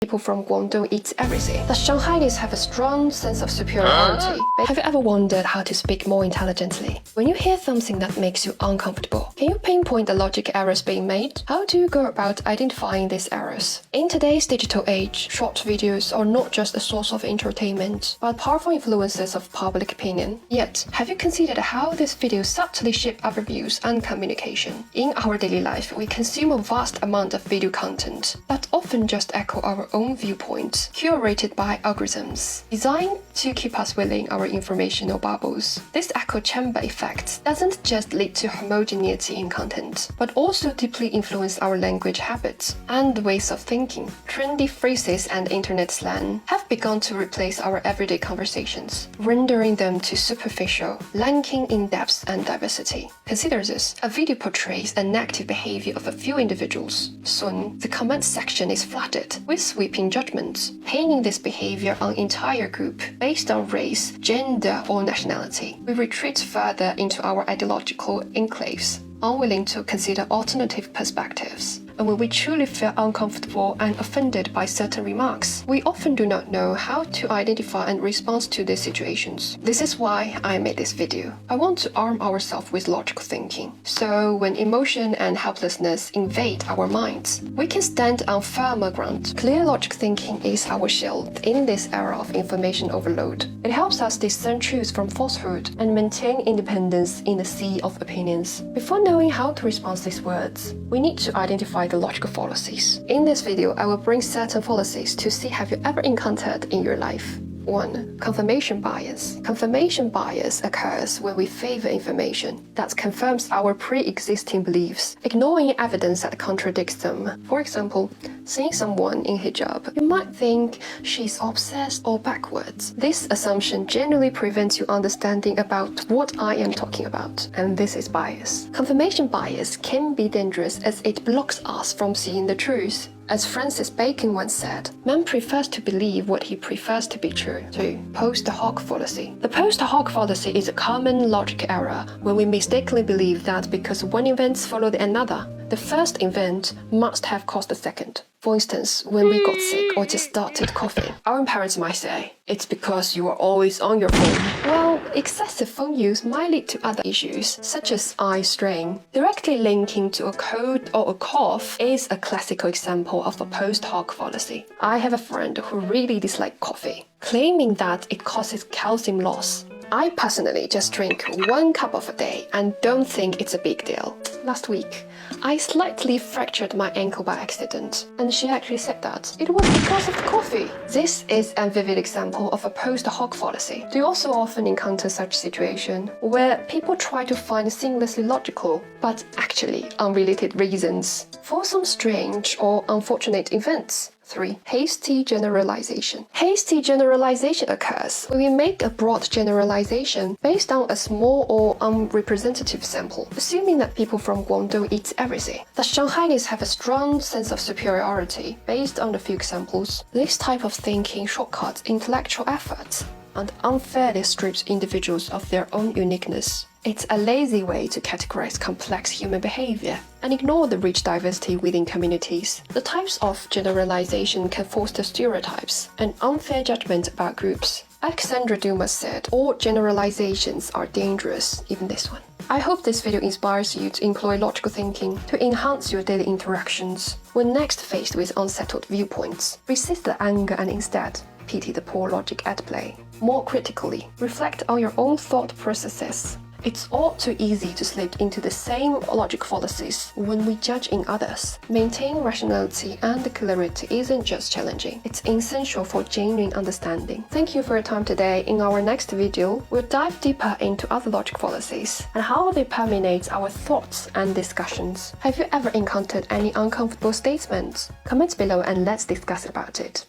People from Guangdong eat everything. The Shanghainese have a strong sense of superiority. Have you ever wondered how to speak more intelligently? When you hear something that makes you uncomfortable, can you pinpoint the logic errors being made? How do you go about identifying these errors? In today's digital age, short videos are not just a source of entertainment, but powerful influences of public opinion. Yet, have you considered how these videos subtly shape our views and communication? In our daily life, we consume a vast amount of video content that often just echo our own viewpoints, curated by algorithms, designed to keep us within our informational bubbles. This echo chamber effect doesn't just lead to homogeneity in content, but also deeply influence our language habits and ways of thinking. Trendy phrases and internet slang have begun to replace our everyday conversations, rendering them too superficial, lacking in depth and diversity. Consider this: a video portrays a negative behavior of a few individuals. Soon, the comment section is flooded with sweeping judgments, painting this behavior on an entire group based on race, gender, or nationality. We retreat further into our ideological enclaves, unwilling to consider alternative perspectives. And when we truly feel uncomfortable and offended by certain remarks, we often do not know how to identify and respond to these situations. This is why I made this video. I want to arm ourselves with logical thinking, so when emotion and helplessness invade our minds, we can stand on firmer ground. Clear logic thinking is our shield in this era of information overload. It helps us discern truth from falsehood and maintain independence in the sea of opinions. Before knowing how to respond to these words, we need to identify the logical fallacies. In this video, I will bring certain fallacies to see have you ever encountered in your life. 1. Confirmation bias. Confirmation bias occurs when we favor information that confirms our pre-existing beliefs, ignoring evidence that contradicts them. For example, seeing someone in hijab, you might think she's obsessed or backwards. This assumption generally prevents you understanding about what I am talking about, and this is bias. Confirmation bias can be dangerous as it blocks us from seeing the truth. As Francis Bacon once said, man prefers to believe what he prefers to be true. 2. Post hoc fallacy. The post hoc fallacy is a common logic error when we mistakenly believe that because one event followed another, the first event must have caused the second. For instance, when we got sick or just started coughing, our parents might say, "It's because you are always on your phone." Well, excessive phone use might lead to other issues, such as eye strain. Directly linking to a cold or a cough is a classical example of a post hoc fallacy. I have a friend who really dislikes coffee, claiming that it causes calcium loss. I personally just drink 1 cup of a day and don't think it's a big deal. Last week, I slightly fractured my ankle by accident, and she actually said that it was because of the coffee. This is a vivid example of a post hoc fallacy. Do you also often encounter such situation where people try to find seamlessly logical, but actually unrelated reasons for some strange or unfortunate events? 3. Hasty generalization. Hasty generalization occurs when we make a broad generalization based on a small or unrepresentative sample, assuming that people from Guangdong eat everything. The Shanghainese have a strong sense of superiority based on the few examples. This type of thinking shortcuts intellectual efforts and unfairly strips individuals of their own uniqueness. It's a lazy way to categorize complex human behavior and ignore the rich diversity within communities. The types of generalization can foster stereotypes and unfair judgment about groups. Alexandra Dumas said, "All generalizations are dangerous, even this one." I hope this video inspires you to employ logical thinking to enhance your daily interactions. When next faced with unsettled viewpoints, resist the anger and instead pity the poor logic at play. More critically, reflect on your own thought processes. It's all too easy to slip into the same logic fallacies when we judge in others. Maintaining rationality and clarity isn't just challenging, it's essential for genuine understanding. Thank you for your time today. In our next video, we'll dive deeper into other logic fallacies and how they permeate our thoughts and discussions. Have you ever encountered any uncomfortable statements? Comment below and let's discuss about it.